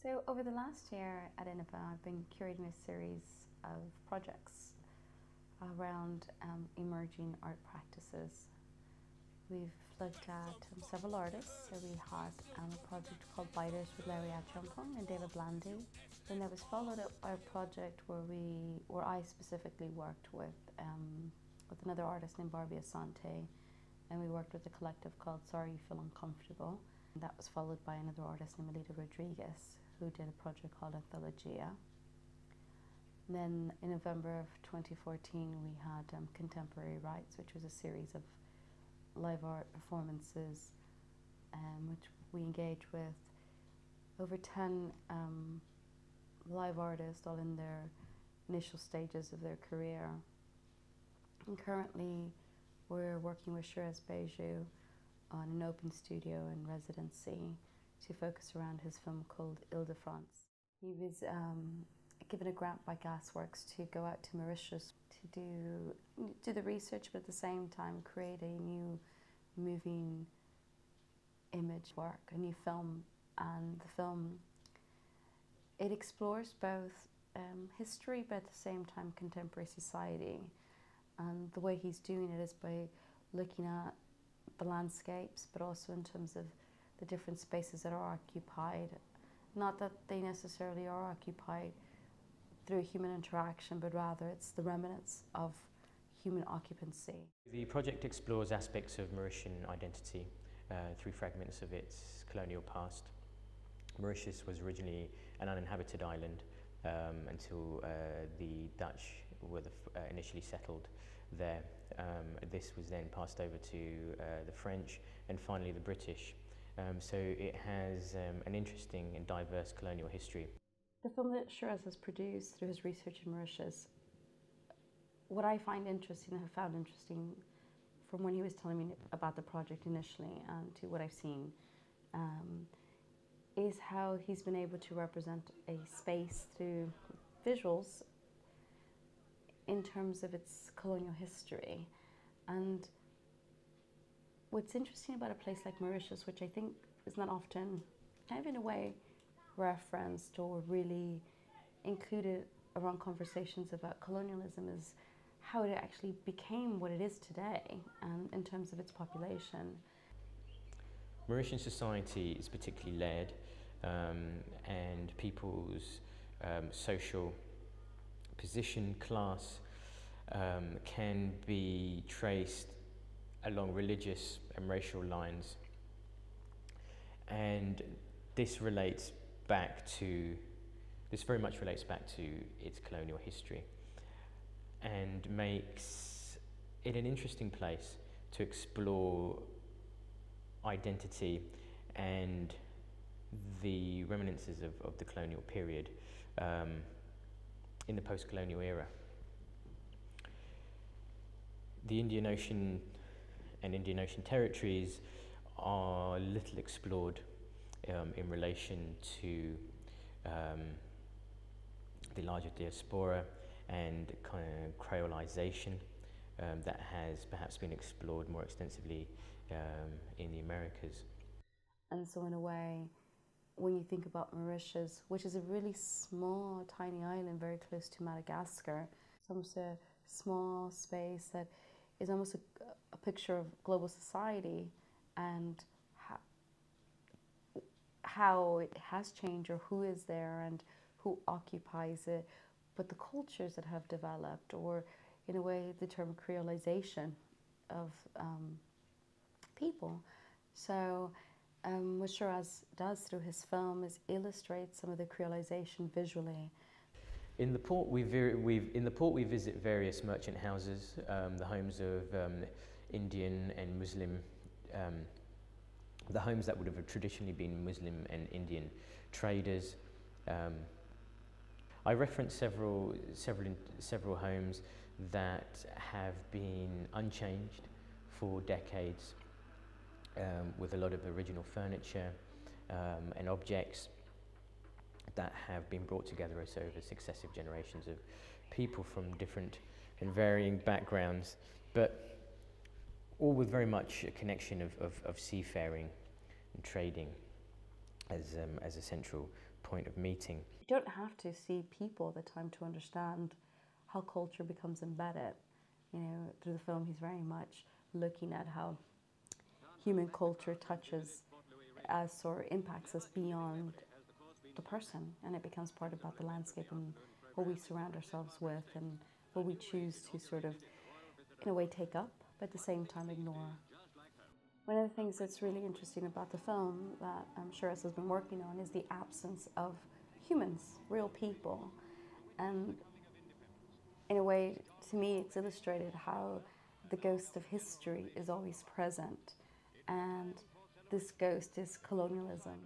So over the last year at Iniva, I've been curating a series of projects around emerging art practices. We've looked at several artists. So we had a project called Biters with Larry Achampong and David Blandy. Then there was followed up by a project where I specifically worked with another artist named Barbie Asante, and we worked with a collective called Sorry You Feel Uncomfortable. And that was followed by another artist named Alida Rodriguez, who did a project called Anthologia. And then in November of 2014, we had Contemporary Rights, which was a series of live art performances, which we engaged with over 10 live artists, all in their initial stages of their career. And currently, we're working with Shiraz Bayjoo on an open studio in Residency to focus around his film called Ile de France. He was given a grant by Gasworks to go out to Mauritius to do the research, but at the same time create a new moving image work, a new film. And the film, it explores both history, but at the same time contemporary society. And the way he's doing it is by looking at the landscapes, but also in terms of the different spaces that are occupied. Not that they necessarily are occupied through human interaction, but rather it's the remnants of human occupancy. The project explores aspects of Mauritian identity through fragments of its colonial past. Mauritius was originally an uninhabited island until the Dutch were initially settled there. This was then passed over to the French and finally the British. So it has an interesting and diverse colonial history. The film that Shiraz has produced through his research in Mauritius, what I find interesting and have found interesting from when he was telling me about the project initially and to what I've seen, is how he's been able to represent a space through visuals in terms of its colonial history. And what's interesting about a place like Mauritius, which I think is not often kind of in a way referenced or really included around conversations about colonialism, is how it actually became what it is today in terms of its population. Mauritian society is particularly layered, and people's social position, class, can be traced along religious and racial lines, and this very much relates back to its colonial history and makes it an interesting place to explore identity and the reminiscences of the colonial period in the post-colonial era. The Indian Ocean and Indian Ocean territories are little explored in relation to the larger diaspora and kind of creolization that has perhaps been explored more extensively in the Americas. And so in a way, when you think about Mauritius, which is a really small, tiny island very close to Madagascar, it's almost a small space that is almost a picture of global society and how it has changed, or who is there and who occupies it, but the cultures that have developed, or in a way the term creolization of people. So what Shiraz does through his film is illustrate some of the creolization visually. In the port, we visit various merchant houses, the homes of Indian and Muslim, the homes that would have traditionally been Muslim and Indian traders. I reference several homes that have been unchanged for decades, with a lot of original furniture and objects that have been brought together over successive generations of people from different and varying backgrounds, but all with very much a connection of seafaring and trading as a central point of meeting. You don't have to see people at the time to understand how culture becomes embedded. You know, through the film, he's very much looking at how human culture touches us or impacts us beyond the person, and it becomes part about the landscape and what we surround ourselves with and what we choose to sort of, in a way, take up, but at the same time ignore. One of the things that's really interesting about the film that Shiraz has been working on is the absence of humans, real people. And in a way, to me, it's illustrated how the ghost of history is always present. And this ghost is colonialism.